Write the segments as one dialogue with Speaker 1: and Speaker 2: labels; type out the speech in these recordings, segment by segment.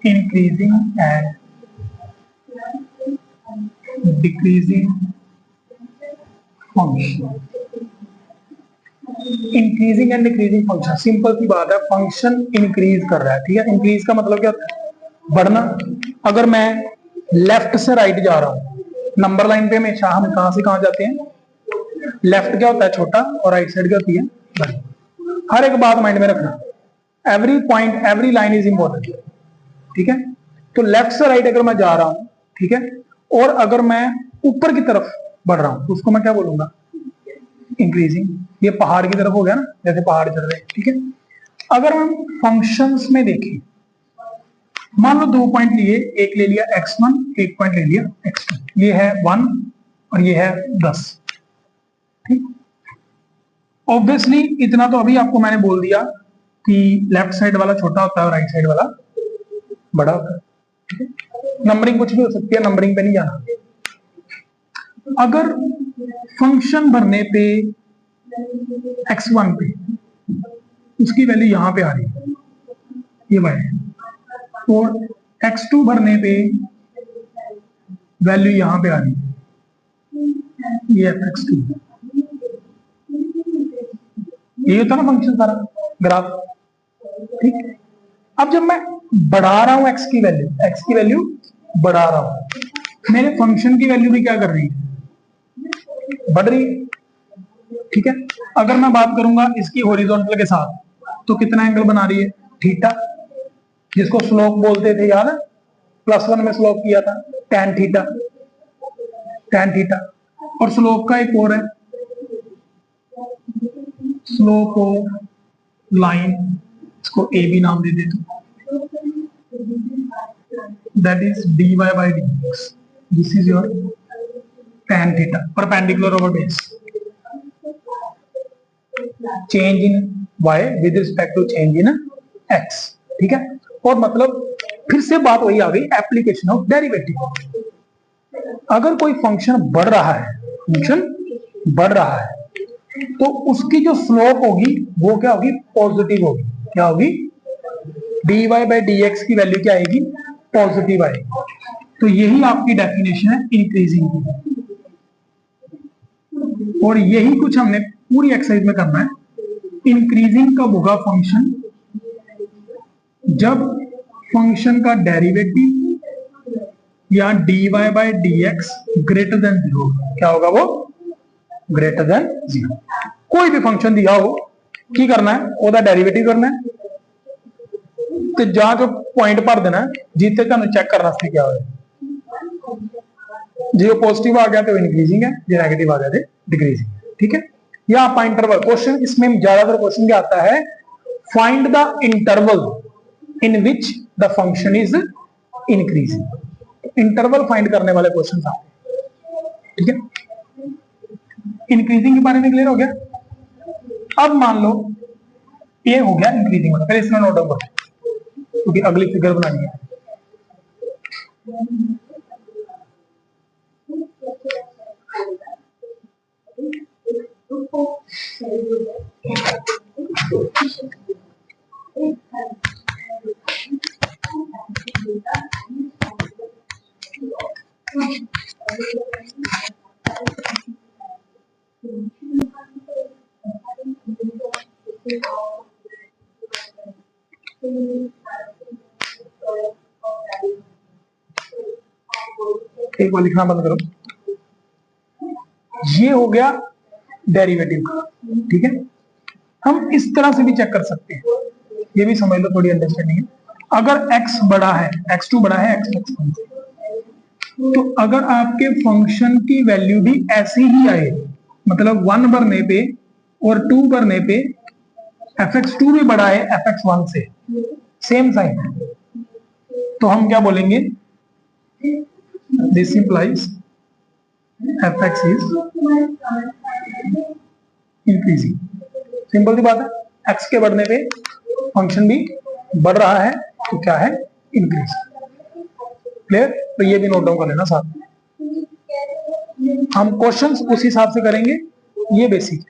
Speaker 1: increasing and decreasing function. Increasing and decreasing function, simple सी बात है, फंक्शन इंक्रीज कर रहा है, ठीक है। इंक्रीज का मतलब क्या होता है? बढ़ना। अगर मैं लेफ्ट से राइट जा रहा हूं, नंबर लाइन पे हमेशा हम कहां से कहां जाते हैं? लेफ्ट क्या होता है? छोटा, और राइट साइड क्या होती है? बड़ी। हर एक बात माइंड में रखना, every point, every line is important, ठीक है। तो लेफ्ट से राइट अगर मैं जा रहा हूं, ठीक है, और अगर मैं ऊपर की तरफ बढ़ रहा हूं तो उसको मैं क्या बोलूंगा? इंक्रीजिंग। ये पहाड़ की तरफ हो गया ना, जैसे पहाड़ चढ़ रहे हैं, ठीक है। अगर हम फंक्शंस में देखें, मान लो 2 पॉइंट लिए, एक ले लिया x1, एक पॉइंट ले लिया x2, ये है 1 और ये है 10, ठीक। ऑब्वियसली इतना तो अभी आपको मैंने बोल दिया कि लेफ्ट साइड वाला छोटा होता है और राइट साइड वाला बड़ा होता है। नंबरिंग कुछ भी हो सकती है, नंबरिंग पे नहीं जाना। अगर फंक्शन भरने पे x1 पे उसकी वैल्यू यहां पे आ रही है, ये y है, और x2 भरने पे वैल्यू यहां पे आ रही है, ये fx2। ये होता ना फंक्शन सारा ग्राफ, ठीक। अब जब मैं बढ़ा रहा हूं x की वैल्यू बढ़ा रहा हूं, मेरे फंक्शन की वैल्यू भी क्या कर रही है? बढ़ रही है, ठीक है। अगर मैं बात करूंगा इसकी हॉरिजॉन्टल के साथ, तो कितना एंगल बना रही है? थीटा, जिसको स्लोप बोलते थे, याद है? +1 में स्लोप किया था, tan थीटा। और स्लोप का एक और है, स्लोप ऑफ लाइन, इसको ए भी नाम दे देते, that is dy by dx, this is your tan theta, perpendicular over base, change in y with respect to change in x, ठीक है। और मतलब फिर से बात वही आ गई, एप्लीकेशन ऑफ डेरिवेटिव। अगर कोई फंक्शन बढ़ रहा है, तो उसकी जो स्लोप होगी वो क्या होगी? पॉजिटिव होगी। क्या होगी? dy by dx की वैल्यू क्या आएगी? पॉजिटिव आएगी। तो यही आपकी डेफिनेशन है इंक्रीजिंग की, और यही कुछ हमने पूरी एक्सरसाइज में करना है। इंक्रीजिंग कब होगा फंक्शन? जब फंक्शन का डेरिवेटिव या dy by dx greater than 0। क्या होगा वो? Greater than 0। कोई भी फंक्शन दिया हो, की करना है, ओदा डेरिवेटिव करना है, तो जहां जो पॉइंट भर देना है, जितने तुहानू चेक करना से क्या होगा। जो पॉजिटिव आ गया तो इंक्रीजिंग है, जो नेगेटिव आ गया तो डिक्रीजिंग, ठीक है। या आप इंटरवल क्वेश्चन, इसमें ज्यादातर क्वेश्चन क्या आता है? Find the interval in which the function is increasing. Interval find करने वाले क्वेश्चन आते हैं, ठीक है। इंक्रीजिंग के बारे में क्लियर हो गया। अब मान लो ये हो गया इंक्रीजिंग वाला, पहले इसमें नोट डाउन करो क्योंकि अगली फिगर बनानी है। एक बार लिखना बंद करो। ये हो गया डेरिवेटिव का, ठीक है। हम इस तरह से भी चेक कर सकते हैं, ये भी समझ लो, थोड़ी अंडरस्टैंडिंग है। अगर x बड़ा है, x2 बड़ा है x1 से, तो अगर आपके फंक्शन की वैल्यू भी ऐसी ही आए, मतलब 1 भरने पे और 2 भरने पे fx2 भी बड़ा है fx1 से, सेम साइन है, तो हम क्या बोलेंगे? This implies fx is increasing. Simple सी बात है, x के बढ़ने पे फंक्शन भी बढ़ रहा है, तो क्या है? इंक्रीज। क्लियर? तो ये भी नोट डाउन कर लेना साथ में। हम क्वेश्चंस उस हिसाब से करेंगे, ये बेसिक है।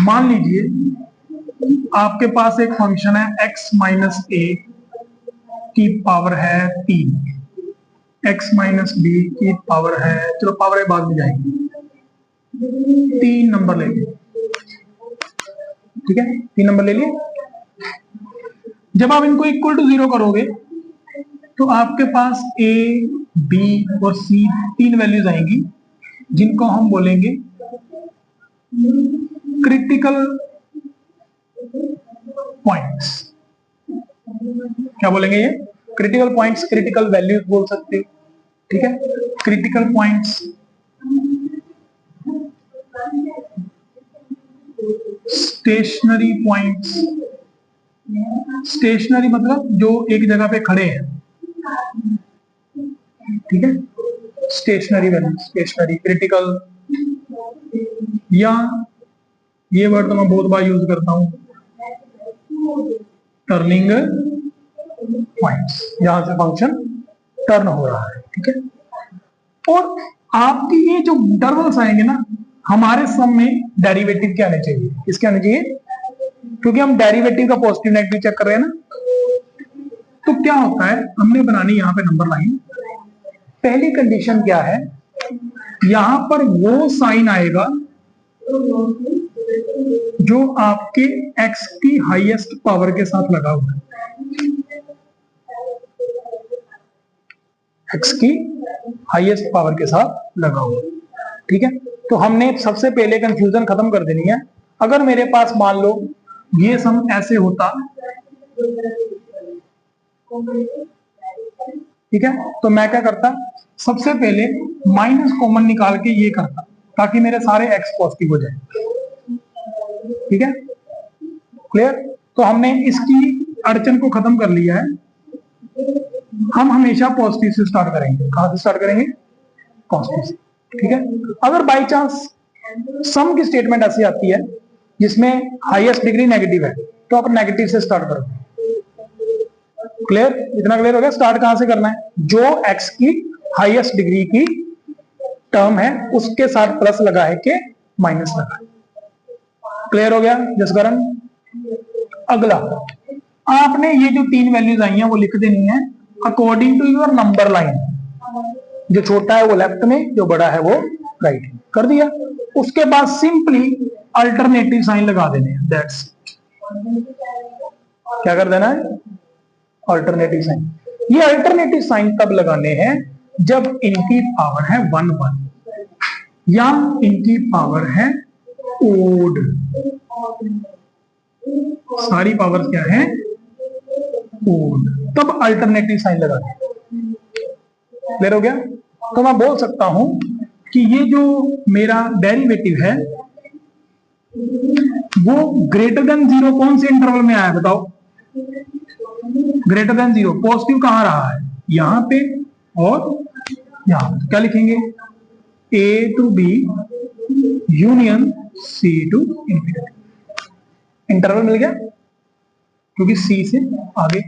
Speaker 1: मान लीजिए आपके पास एक फंक्शन है x माइनस ए की पावर है 3, x माइनस बी की पावर है, चलो पावर बाद में जाएंगे, 3 नंबर ले लिए, ठीक है 3 नंबर ले लिए। जब आप इनको इक्वल टू 0 करोगे तो आपके पास a, b और c 3 वैल्यूज आएंगी जिनको हम बोलेंगे क्रिटिकल पॉइंट्स। क्या बोलेंगे ये? क्रिटिकल पॉइंट्स, क्रिटिकल वैल्यूज बोल सकते हो, ठीक है। Critical points stationary points, stationary मतलब जो एक जगह पे खड़े हैं, ठीक है। स्टेशनरी वैल्यू, स्टेशनरी, क्रिटिकल, या ये वर्ड तो मैं बहुत बार यूज करता हूं, टर्निंग पॉइंट्स, यहां से फंक्शन टर्न हो रहा है, ठीक है। और आपकी ये जो इंटरवल्स आएंगे ना, हमारे सम में डेरिवेटिव क्या आने चाहिए, किसके आने चाहिए? क्योंकि हम डेरिवेटिव का पॉजिटिव नेगेटिव चेक कर रहे हैं ना। तो क्या होता है, हमने बनानी यहां पे नंबर लाइन। पहली कंडीशन क्या है, यहां पर वो साइन आएगा जो आपके x की हाईएस्ट पावर के साथ लगा हुआ है, x की हाईएस्ट पावर के साथ लगा हुआ, ठीक है। तो हमने सबसे पहले कंफ्यूजन खत्म कर देनी है। अगर मेरे पास मान लो ये सम ऐसे होता, ठीक है, तो मैं क्या करता, सबसे पहले माइनस कॉमन निकाल के ये करता ताकि मेरे सारे x पॉजिटिव हो जाए, ठीक है, क्लियर। तो हमने इसकी अड़चन को खत्म कर लिया है। हम हमेशा पॉजिटिव से स्टार्ट करेंगे। कहां से स्टार्ट करेंगे? पॉजिटिव से, ठीक है। अगर बाई चांस सम की स्टेटमेंट ऐसी आती है जिसमें हाईएस्ट डिग्री नेगेटिव है तो आप नेगेटिव से स्टार्ट करोगे, क्लियर, इतना क्लियर हो गया। स्टार्ट कहां से करना है? जो x की हाईएस्ट डिग्री की टर्म है उसके साथ प्लस लगा है कि माइनस लगा है, क्लियर हो गया जसकरण। अगला, आपने ये जो 3 वैल्यूज आई हैं वो लिख देनी है according to your number line. जो छोटा है वो लेफ्ट में, जो बड़ा है वो राइट में, कर दिया। उसके बाद सिंपली अल्टरनेटिव साइन लगा देने हैं, दैट्स क्या कर देना है? Alternative sign. ये अल्टरनेटिव साइन तब लगाने हैं जब इनकी पावर है 1 1 या इनकी पावर है ओड। सारी पावर क्या है? ओड, तब अल्टरनेटिव साइन लगाते हैं, क्लियर हो गया। तो मैं बोल सकता हूं कि ये जो मेरा डेरिवेटिव है वो ग्रेटर देन 0 कौन से इंटरवल में आया बताओ? Greater than 0। पॉजिटिव कहां रहा है? यहां पे और यहां पे। क्या लिखेंगे? a to b union c to infinity. Interval मिल गया क्योंकि c से आगे।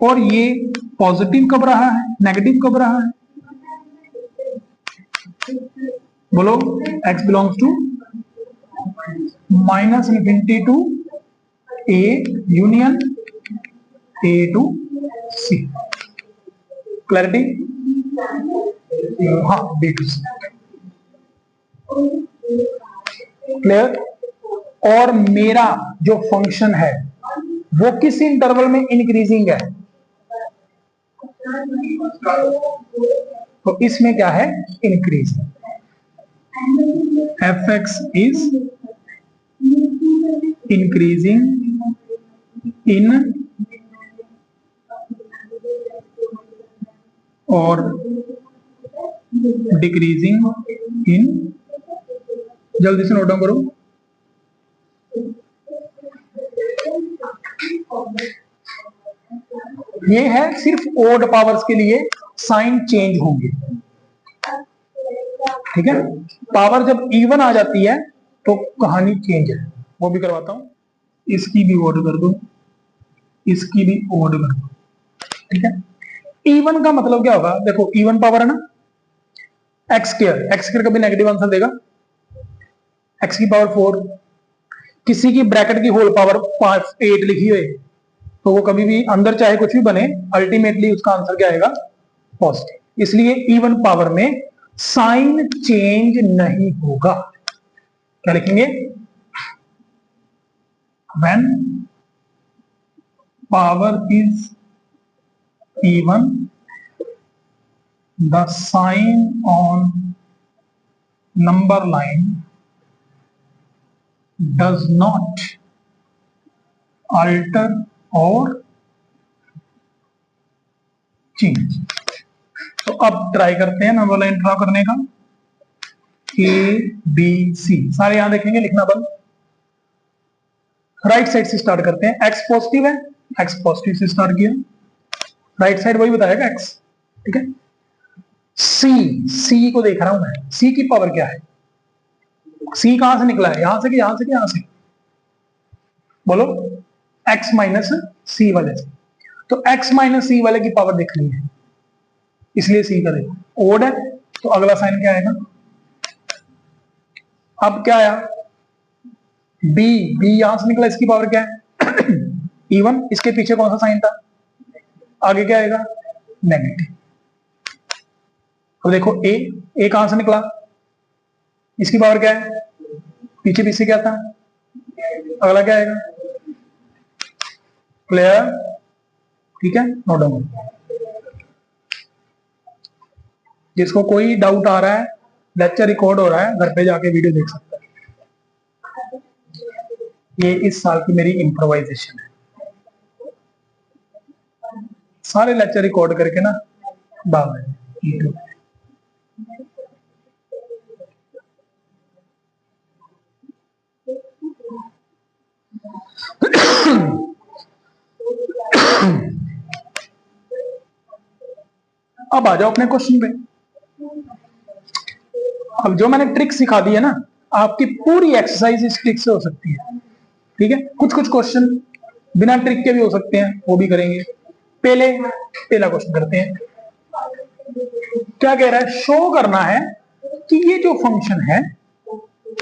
Speaker 1: और ये पॉजिटिव कब रहा है, नेगेटिव कब रहा है? बोलो। x belongs to minus infinity to a union a to c। Clarity? हाँ, b टू c, क्लियर। और मेरा जो फंक्शन है वो किस इंटरवल में इंक्रीजिंग है? तो इसमें क्या है? Increasing. fx is increasing in और डिक्रीजिंग इन। जल्दी से नोट डाउन करो। ये है सिर्फ ओड पावर्स के लिए साइन चेंज होंगे, ठीक है। पावर जब इवन आ जाती है तो कहानी चेंज है, वो भी करवाता हूं। इसकी भी ओड कर दो, इसकी भी ओड कर दो, ठीक है। इवन का मतलब क्या होगा? देखो इवन पावर है ना, एक्स स्क्वायर, एक्स स्क्वायर कभी नेगेटिव आंसर देगा। एक्स की पावर 4, किसी की ब्रैकेट की होल पावर 8 लिखी हुई तो वो कभी भी अंदर चाहे कुछ भी बने अल्टीमेटली उसका आंसर क्या आएगा, पॉजिटिव। इसलिए इवन पावर में साइन चेंज नहीं होगा। क्या लिखेंगे, when power is even the sign on number line does not alter or change। तो अब ट्राई करते हैं नंबर लाइन ड्रॉ करने का। ए बी सी सारे यहां देखेंगे, लिखना बंद। राइट साइड से स्टार्ट करते हैं। एक्स पॉजिटिव है, एक्स पॉजिटिव से स्टार्ट किया, राइट साइड वही बताएगा एक्स, ठीक है। सी, सी को देख रहा हूं मैं, सी की पावर क्या है, सी कहां से निकला है, यहां से कि यहां से कि यहां से, बोलो, x माइनस सी वाले से। तो x माइनस सी वाले की पावर देखनी है, इसलिए सी का देखो ओड है, तो अगला साइन क्या आएगा। अब क्या आया, b, b यहां से निकला, इसकी पावर क्या है इवन, इसके पीछे कौन सा साइन था, आगे क्या आएगा, नेगेटिव। अब देखो a कहां से निकला, इसकी पावर क्या है, पीछे पीछे क्या था, अगला क्या आएगा, क्लियर, ठीक है, नो डाउट। जिसको कोई डाउट आ रहा है, लेक्चर रिकॉर्ड हो रहा है, घर पे जाके वीडियो देख सकता है। ये इस साल की मेरी इम्प्रोवाइजेशन है, सारे लेक्चर रिकॉर्ड करके ना डाल रहे हैं यूट्यूब पे। अब आ जाओ अपने क्वेश्चन पे। अब जो मैंने ट्रिक सिखा दी है ना, आपकी पूरी एक्सरसाइज इस ट्रिक से हो सकती है, ठीक है। कुछ कुछ क्वेश्चन बिना ट्रिक के भी हो सकते हैं, वो भी करेंगे। पहला क्वेश्चन करते हैं। क्या कह रहा है, शो करना है कि ये जो फंक्शन है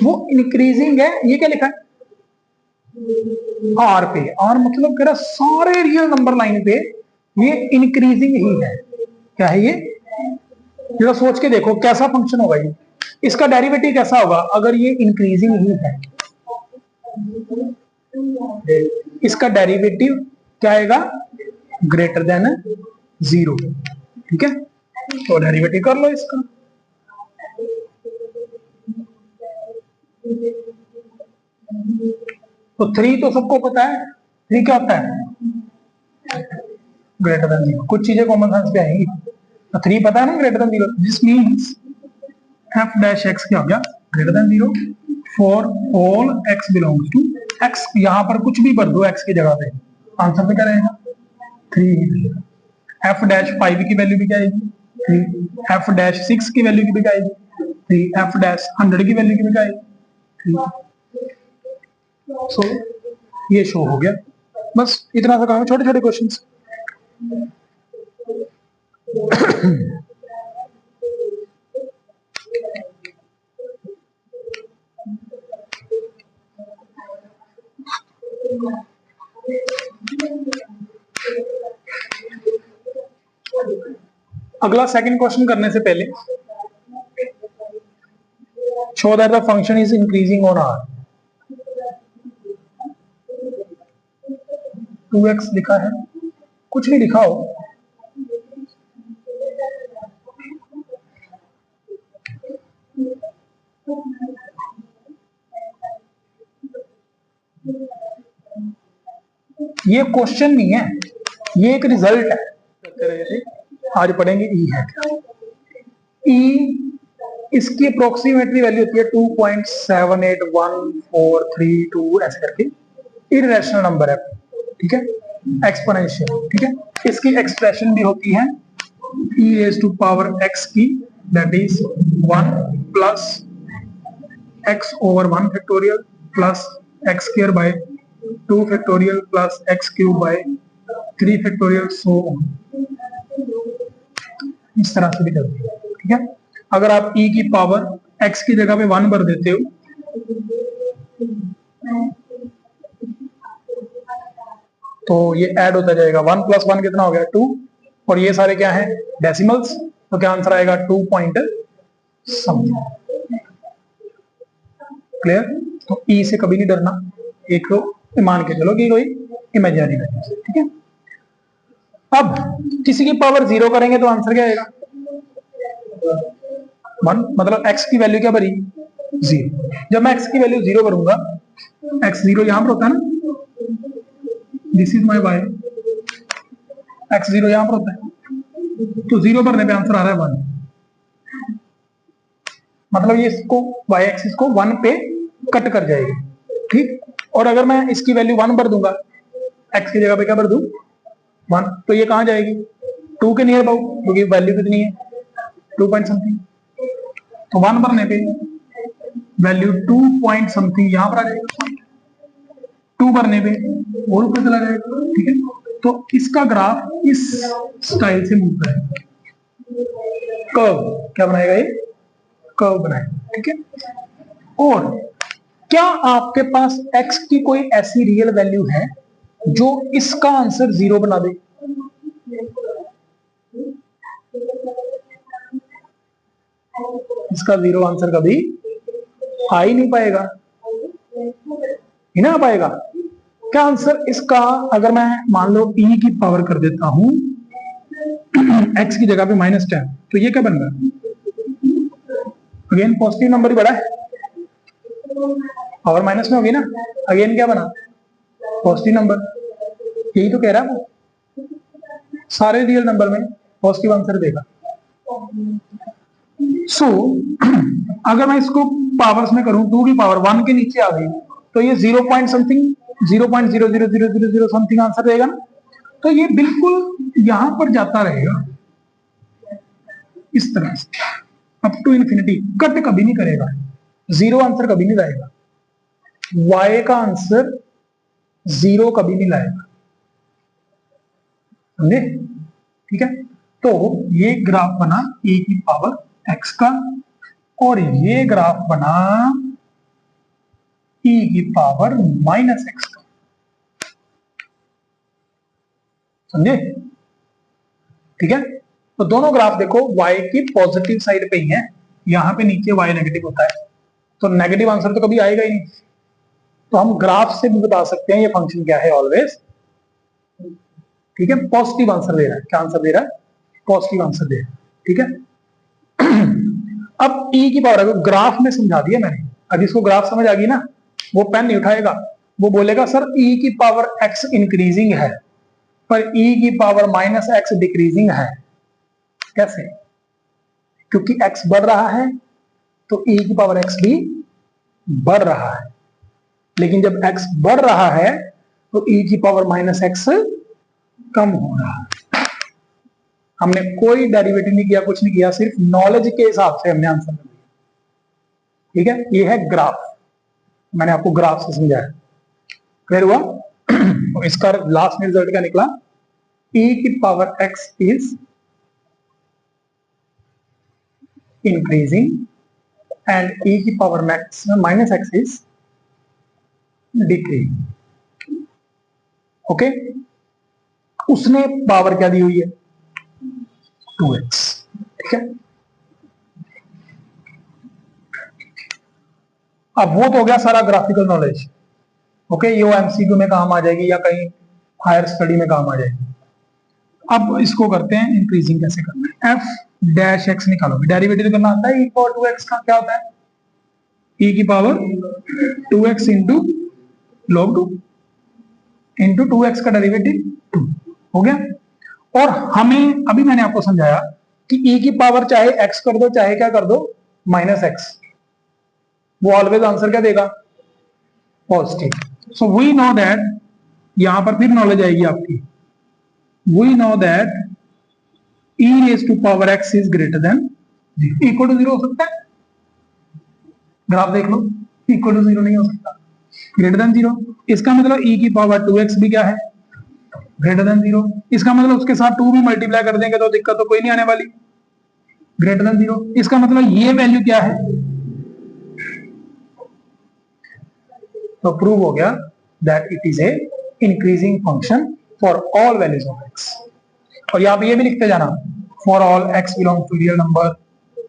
Speaker 1: वो इंक्रीजिंग है। ये क्या लिखा है, आर पे, आर मतलब कह रहा सारे रियल नंबर लाइन पे ये इंक्रीजिंग ही है। क्या है ये, जरा सोच के देखो कैसा फंक्शन होगा ये, इसका डेरिवेटिव कैसा होगा अगर ये इंक्रीजिंग ही है। इसका डेरिवेटिव क्या आएगा, ग्रेटर देन 0, ठीक है। तो डेरिवेटिव कर लो इसका। तो 3 तो सबको पता है, 3 क्या होता है, ग्रेटर देन 0। कुछ चीजें कॉमन सेंस पे आएंगी, तो 3 पता है ना, greater than 0, this means f dash x क्या हो गया, greater than 0 for all x belongs to x। यहां पर कुछ भी भर दो x की जगह पे, आंसर में क्या रहेगा, 3 ही रहेगा। f डैश 5 की वैल्यू भी क्या आएगी, 3। f डैश 6 की वैल्यू की भी क्या आएगी, 3। f डैश 100 की वैल्यू की भी क्या आएगी, 3। सो ये शो हो गया, बस इतना सा काम है, छोटे छोटे क्वेश्चंस। अगला सेकंड क्वेश्चन करने से पहले, show that the function is increasing on R. 2x लिखा है, कुछ नहीं लिखा हो, ये क्वेश्चन नहीं है, ये एक रिजल्ट है। आज पढ़ेंगे ई है क्या, ई इसकी अप्रोक्सीमेटली वैल्यू होती है 2.781432 ऐसे करके, इररेशनल नंबर है, ठीक है, एक्सपोनेंशियल, ठीक है। इसकी एक्सप्रेशन भी होती है e raise to power x की, that is 1 plus x over 1 factorial plus x square by 2 factorial plus x cube by 3 factorial, so इस तरह से भी करते हैं, ठीक है। अगर आप e की पावर x की जगह पे 1 भर देते हो तो ये ऐड होता जाएगा, 1 प्लस 1 कितना हो गया 2, और ये सारे क्या है डेसिमल्स, तो क्या आंसर आएगा 2 पॉइंट समथिंग। क्लियर? तो ई से कभी नहीं डरना, एक मान के चलो कि कोई इमेजिनरी वैल्यू से, ठीक है। अब किसी की पावर 0 करेंगे तो आंसर क्या आएगा 1, मतलब x की वैल्यू क्या बनी 0। जब मैं x की वैल्यू 0 करूंगा, x 0 यहां पर होता है ना, this is my y, x 0 यहां पर होता है, तो 0 भरने पे आंसर आ रहा है 1, मतलब ये इसको y एक्सिस को 1 पे कट कर जाएगी, ठीक। और अगर मैं इसकी वैल्यू 1 भर दूंगा, x की जगह पे क्या भर दूं 1, तो ये कहां जाएगी 2 के नियर अबाउट, क्योंकि वैल्यू कितनी है 2 पॉइंट समथिंग, तो 1 भरने पे वैल्यू 2 पॉइंट समथिंग यहां पर आ जाएगा, 2 भरने पे और ऊपर चला जाएगा, ठीक है। तो इसका ग्राफ इस स्टाइल से मूव करेगा, कर्व क्या बनाएगा, ये कर्व बनाएगा, ठीक है। और क्या आपके पास x की कोई ऐसी रियल वैल्यू है जो इसका आंसर 0 बना दे? इसका 0 आंसर कभी आ ही नहीं पाएगा, ही ना आ पाएगा। क्या आंसर इसका, अगर मैं मान लो e की पावर कर देता हूं x की जगह पे -10, तो ये क्या बन रहा है, अगेन पॉजिटिव नंबर ही बड़ा है, पावर माइनस में होगी ना, अगेन क्या बना पॉजिटिव नंबर, यही तो कह रहा है वो, सारे रियल नंबर में पॉजिटिव आंसर देगा। सो अगर मैं इसको पावर्स में करूं, 2 की पावर 1 के नीचे आ गई, तो ये 0 पॉइंट समथिंग 0.00000 समथिंग आंसर देगा ना, तो ये बिल्कुल यहां पर जाता रहेगा इस तरह से अप टू इन्फिनिटी, कट कभी नहीं करेगा, 0 आंसर कभी नहीं लाएगा, y का आंसर 0 कभी नहीं लाएगा, समझे, ठीक है। तो ये ग्राफ बना e की पावर x का, और ये ग्राफ बना e की पावर -x का, समझे, ठीक है। तो दोनों ग्राफ देखो y की पॉजिटिव साइड पे ही है, यहां पे नीचे y नेगेटिव होता है, तो नेगेटिव आंसर तो कभी आएगा ही नहीं। तो हम ग्राफ से भी बता सकते हैं ये फंक्शन क्या है ऑलवेज, ठीक है, पॉजिटिव आंसर दे रहा है, क्या आंसर दे रहा है पॉजिटिव आंसर दे रहा है, ठीक है। अब e की पावर ग्राफ में समझा दिया मैंने, अब इसको ग्राफ समझ आ गई ना, वो पेन नहीं उठाएगा, वो बोलेगा सर e की पावर x इंक्रीजिंग है पर e की पावर -x डिक्रीजिंग है, कैसे, क्योंकि x बढ़ रहा है तो e की पावर x भी बढ़ रहा है, लेकिन जब x बढ़ रहा है तो e की पावर -x कम हो रहा है। हमने कोई डेरिवेटिव नहीं किया, कुछ नहीं किया, सिर्फ नॉलेज के हिसाब से हमने आंसर दिया, ठीक है। ये है ग्राफ, मैंने आपको ग्राफ से समझाया, क्लियर हुआ। तो इसका लास्ट में रिजल्ट क्या निकला, e की power x is increasing and e की power -x is decreasing, okay. उसने पावर क्या दी हुई है 2x, ठीक है। अब वो तो हो गया सारा ग्राफिकल नॉलेज, ओके, ये एमसीक्यू में काम आ जाएगी या कहीं हायर स्टडी में काम आ जाएगी। अब इसको करते हैं इंक्रीजिंग कैसे करना है, f डैश x निकालोगे, डेरिवेटिव करना आता है, e पावर 2x का क्या होता है, e की power 2x into log 2 into 2x का डेरिवेटिव 2 हो गया। और हमें अभी मैंने आपको समझाया कि e की पावर चाहे x कर दो चाहे क्या कर दो -x, वो ऑलवेज आंसर क्या देगा positive. So we know that, यहां पर फिर नॉलेज आएगी आपकी, we know that e raise to power x is greater than equal to 0 हो सकता है, ग्राफ देख लो, इक्वल टू 0 नहीं हो सकता, ग्रेटर देन 0, इसका मतलब e की पावर 2x भी क्या है ग्रेटर देन 0, इसका मतलब उसके साथ 2 भी मल्टीप्लाई कर देंगे तो दिक्कत तो कोई नहीं आने वाली, ग्रेटर देन 0, इसका मतलब ये वैल्यू क्या है, तो प्रूव हो गया that it is a increasing function for all values of x. और यहाँ पे ये भी लिखते जाना, for all x belongs to real number,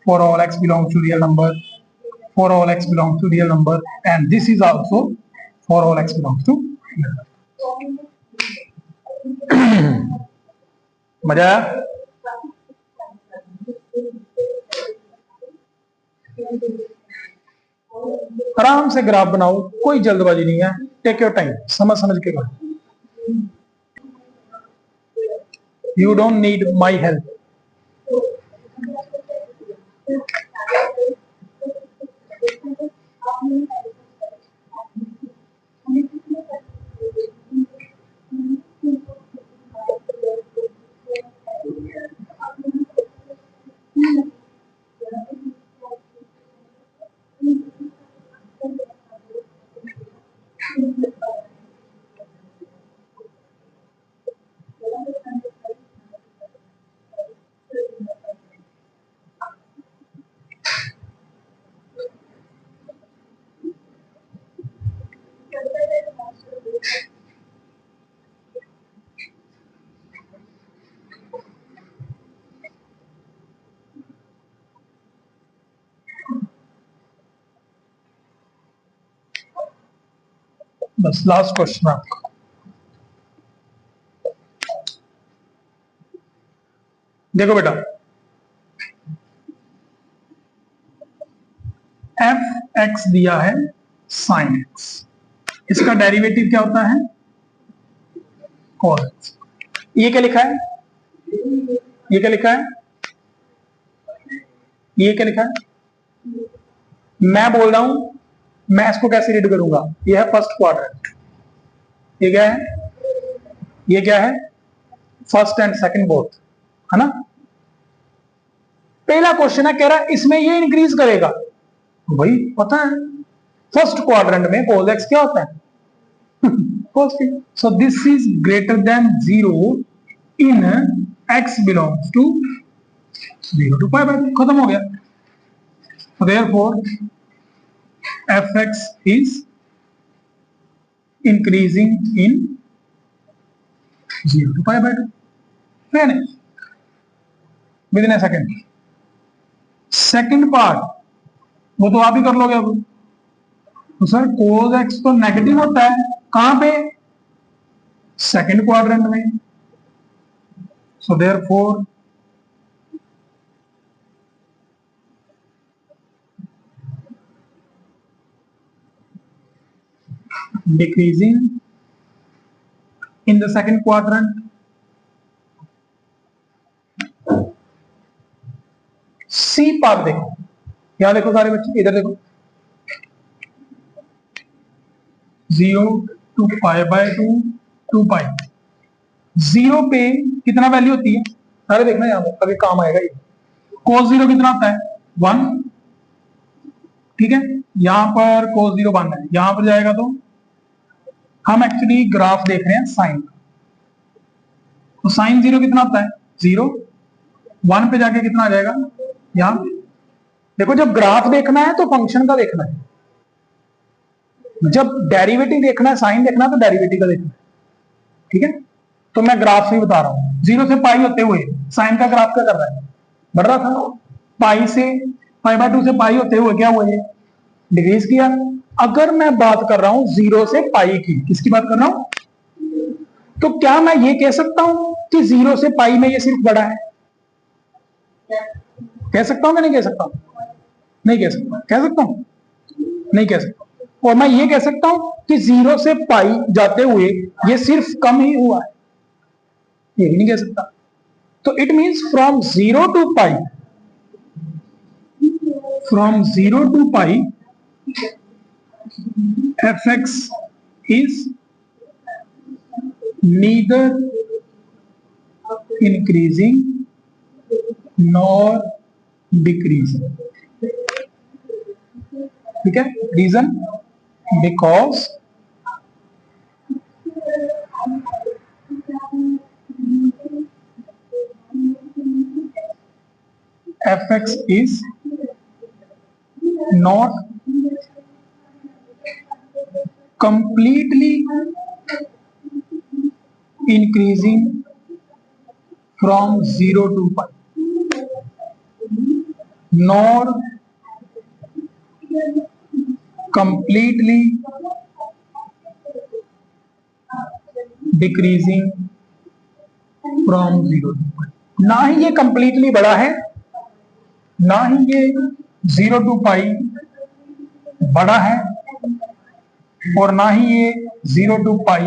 Speaker 1: for all x belongs to real number, for all x belongs to real number, and this is also for all x belongs to real number. मजा आया? आराम से graph बनाओ, कोई जल्दबाजी नहीं है, take your time, समझ समझ के करो। You don't need my help. बस लास्ट क्वेश्चन आपका। देखो बेटा, एफ एक्स दिया है साइन एक्स, इसका डेरिवेटिव क्या होता है? Cos x. ये क्या लिखा है? ये क्या लिखा है? ये क्या लिखा है? मैं बोल रहा हूं, मैं इसको कैसे रीड करूंगा? ये है फर्स्ट क्वाड्रेंट, ये क्या है? ये क्या है? फर्स्ट एंड सेकंड बोथ, है ना? पहला क्वेश्चन है, कह रहा है इसमें ये इंक्रीज करेगा। भाई पता है फर्स्ट क्वाड्रेंट में cos x क्या होता है? Positive. So this is greater than 0 in x belongs to 0 to pi by 2, खत्म हो गया। so therefore fx is increasing in 0 to pi by 2, finish with in a second. Second part वो तो आप ही कर लोगे अब। तो सर cos x तो नेगेटिव होता है, कहां पे? सेकंड क्वाड्रेंट में। So therefore decreasing in the second quadrant, C part देखो, यहां देखो सारे बच्चे, इधर देखो, 0 to पाई बाय 2 2 पाई। 0 पे कितना वैल्यू होती है? सारे देखना, यहां पर अभी काम आएगा ये। cos 0 कितना आता है? 1, ठीक है। यहां पर cos 0 1 है, यहां पर जाएगा तो हम एक्चुअली ग्राफ देख रहे हैं साइन का, तो साइन 0 कितना आता है? 0। 1 पे जाके कितना आ जाएगा? यहां देखो, जब ग्राफ देखना है तो फंक्शन का देखना है, जब डेरिवेटिव देखना है, साइन देखना है तो डेरिवेटिव का देखना है, ठीक है। तो मैं ग्राफ से ही बता रहा हूं, 0 से पाई होते हुए साइन का ग्राफ क्या कर रहा है? बढ़ रहा था। पाई से पाई बाय 2 से पाई होते हुए क्या हुआ? ये डिक्रीज किया। अगर मैं बात कर रहा हूं 0 से पाई की, किसकी बात कर रहा हूं? तो क्या मैं ये कह सकता हूं कि 0 से पाई में ये सिर्फ बढ़ा है? कह सकता हूं कि नहीं कह सकता? नहीं कह सकता। कह सकता हूं? नहीं कह सकता। और मैं ये कह सकता हूं कि 0 से पाई जाते हुए ये सिर्फ कम ही हुआ है, ये भी नहीं कह सकता। तो it means from 0 to pi, from 0 to pi fx is neither increasing nor decreasing, ठीक है। Reason, because fx is not completely increasing from 0 to pi, nor completely decreasing from 0 to pi। ना ही ये completely बड़ा है, ना ही ये 0 to pi बड़ा है, और ना ही ये 0 to pi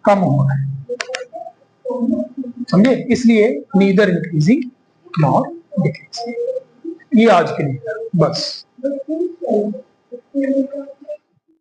Speaker 1: कम हो रहा है। समझे? इसलिए नीदर इंक्रीजिंग नॉर डिक्रीजिंग। ये आज के लिए बस।